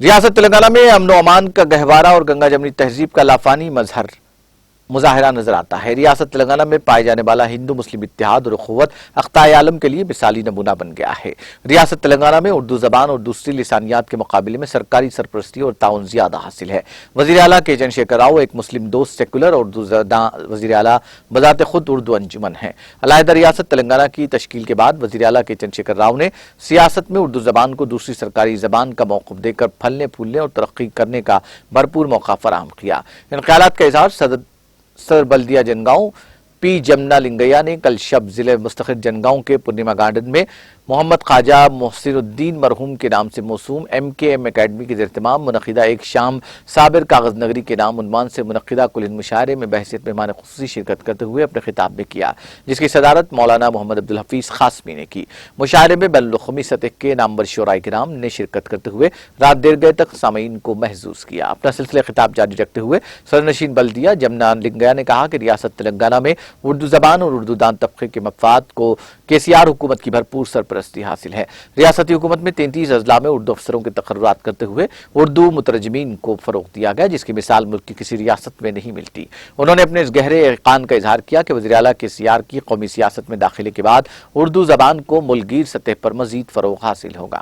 ریاست تلنگانہ میں امن و امان کا گہوارہ اور گنگا جمنی تہذیب کا لافانی مظاہرہ نظر آتا ہے۔ ریاست تلنگانہ میں پائے جانے والا ہندو مسلم اتحاد اور اخوت اقطاع عالم کے لیے مثالی نمونہ بن گیا ہے۔ ریاست تلنگانہ میں اردو زبان اور دوسری لسانیات کے مقابلے میں سرکاری سرپرستی اور تعاون زیادہ حاصل ہے۔ وزیر اعلیٰ کے چندرشیکھر راؤ ایک مسلم دوست سیکولر اور اردو زداں وزیر اعلیٰ بذات خود اردو انجمن ہیں۔ علیحدہ ریاست تلنگانہ کی تشکیل کے بعد وزیر اعلیٰ کے چندرشیکھر راؤ نے سیاست میں اردو زبان کو دوسری سرکاری زبان کا موقف دے کر پھلنے پھولنے اور ترقی کرنے کا بھرپور موقع فراہم کیا۔ ان خیالات کا اظہار صدر بلدیہ جنگاؤں پی جمنا لنگیا نے کل شب ضلع مستقر جنگاؤں کے پورنیما گارڈن میں محمد خواجہ محسن الدین مرحوم کے نام سے موسوم MKM اکیڈمی کے اہتمام منعقدہ ایک شام صابر کاغذ نگری کے نام عنوان سے منعقدہ کل ہند مشاعرے میں بحیثیت مہمان خصوصی شرکت کرتے ہوئے اپنے خطاب میں کیا، جس کی صدارت مولانا محمد عبدالحفیظ قاسمی نے کی۔ مشاعرے میں بین الاقوامی سطح کے نامور شعراء کرام نے شرکت کرتے ہوئے رات دیر گئے تک سامعین کو محظوظ کیا۔ اپنا سلسلہ خطاب جاری رکھتے ہوئے صدر نشین بلدیہ جمنا لنگیا نے کہا کہ ریاست تلنگانہ میں اردو زبان اور اردو دان طبقے کے مفاد کو KCR حکومت کی بھرپور سرپرستی حاصل ہے۔ ریاستی حکومت میں 33 اضلاع میں اردو افسروں کے تقررات کرتے ہوئے اردو مترجمین کو فروغ دیا گیا، جس کی مثال ملک کی کسی ریاست میں نہیں ملتی۔ انہوں نے اپنے اس گہرے ایقان کا اظہار کیا کہ وزیر اعلیٰ KCR کی قومی سیاست میں داخلے کے بعد اردو زبان کو ملک گیر سطح پر مزید فروغ حاصل ہوگا۔